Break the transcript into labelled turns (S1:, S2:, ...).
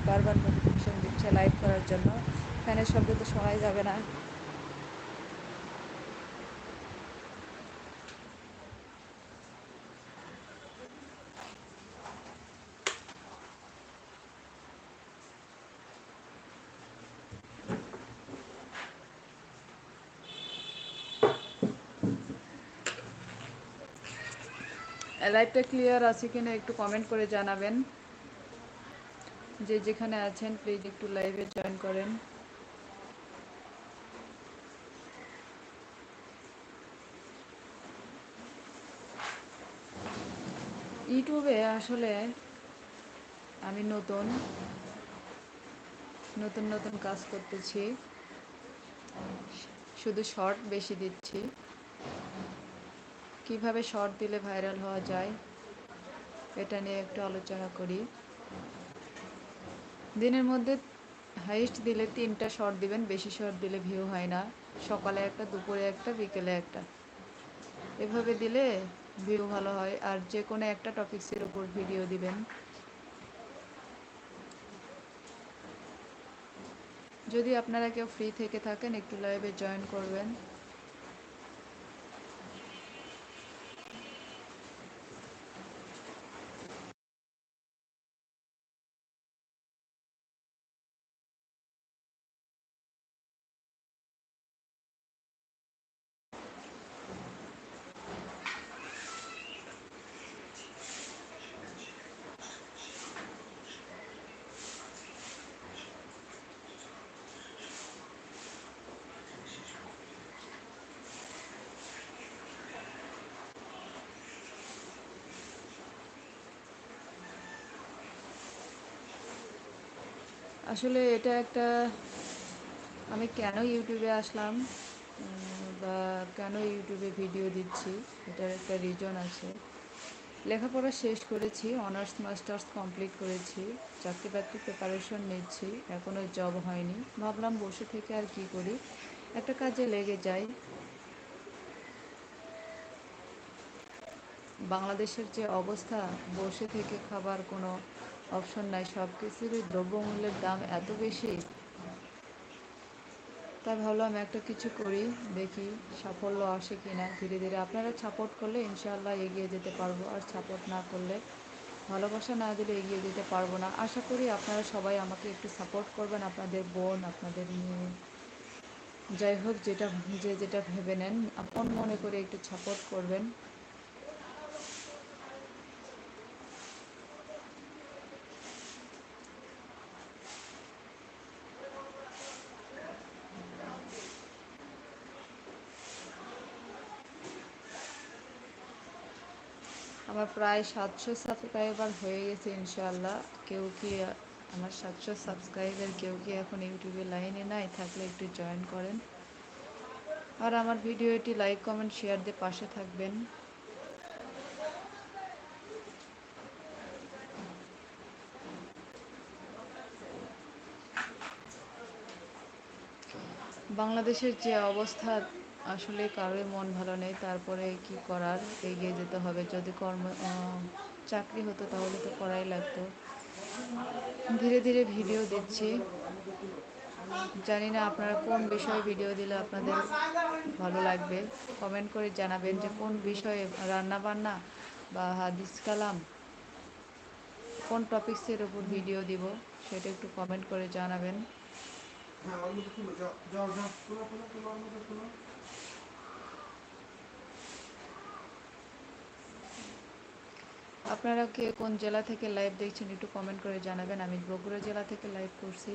S1: বারবার নোটিফিকেশন দিচ্ছে লাইভ করার জন্য। ফ্যানের শব্দ তো শোনাই যাবে না। লাইভটা ক্লিয়ার আছে কিনা একটু কমেন্ট করে জানাবেন। যে যেখানে আছেন প্লিজ একটু লাইভে জয়েন করেন। ইউটিউবে আসলে আমি নতুন নতুন নতুন কাজ করতেছি, শুধু শর্ট বেশি দিচ্ছি। কিভাবে শর্ট দিলে ভাইরাল হওয়া যায় এটা নিয়ে একটু আলোচনা করি। দিনের মধ্যে হাইস্ট দিলে 3টা শর্ট দিবেন, বেশি শর্ট দিলে ভিউ হয় না। সকালে একটা, দুপুরে একটা, বিকেলে একটা, এভাবে দিলে ভিউ ভালো হয়। আর যে কোনো একটা টপিক্সের উপর ভিডিও দিবেন। যদি আপনারা কেউ ফ্রি থেকে থাকেন একটু লাইভে জয়েন করবেন। আসলে এটা একটা, আমি কেন ইউটিউবে আসলাম বা কেন ইউটিউবে ভিডিও দিচ্ছি, এটার একটা রিজন আছে। লেখাপড়া শেষ করেছি, অনার্স মাস্টার্স কমপ্লিট করেছি, চাকরি বাকরি প্রিপারেশন নিচ্ছি, এখনও জব হয়নি। ভাবলাম বসে থেকে আর কি করি, একটা কাজে লেগে যাই। বাংলাদেশের যে অবস্থা, বসে থেকে খাবার কোনো অপশন নাই, সব কিছুরই দ্রব্যমূল্যের দাম এত বেশি। তাই ভাবলাম একটা কিছু করি, দেখি সাফল্য আসে কি না। ধীরে ধীরে আপনারা সাপোর্ট করলে ইনশাআল্লাহ এগিয়ে যেতে পারবো, আর সাপোর্ট না করলে, ভালোবাসা না দিলে এগিয়ে যেতে পারবো না। আশা করি আপনারা সবাই আমাকে একটু সাপোর্ট করবেন, আপনাদের বোন, আপনাদের মেয়ে, যাই হোক, যে যেটা ভেবে নেন, আপন মনে করে একটু সাপোর্ট করবেন। আমার প্রায় 700 সাবস্ক্রাইবার হয়ে গেছে ইনশাআল্লাহ। কেউ কি আমার 700 সাবস্ক্রাইবার কেউ কি এখন ইউটিউবে লাইনে নাই? থাকলে একটু জয়েন করেন। আর আমার ভিডিওটি লাইক, কমেন্ট, শেয়ার দিয়ে পাশে থাকবেন। বাংলাদেশের যে অবস্থা, আসলে কারোই মন ভালো নেই। তারপরে কি করার, এগিয়ে যেতে হবে। যদি চাকরি হতো তাহলে তো করাই লাগতো। ধীরে ধীরে ভিডিও দিচ্ছি। জানি না আপনারা কোন বিষয়ে ভিডিও দিলে আপনাদের ভালো লাগবে। কমেন্ট করে জানাবেন যে কোন বিষয়ে, রান্না বান্না বা হাদিস কালাম, কোন টপিক্সের উপর ভিডিও দিব সেটা একটু কমেন্ট করে জানাবেন। আপনারা কে কোন জেলা থেকে লাইভ দেখছেন একটু কমেন্ট করে জানাবেন। আমি বগুড়া জেলা থেকে লাইভ করছি।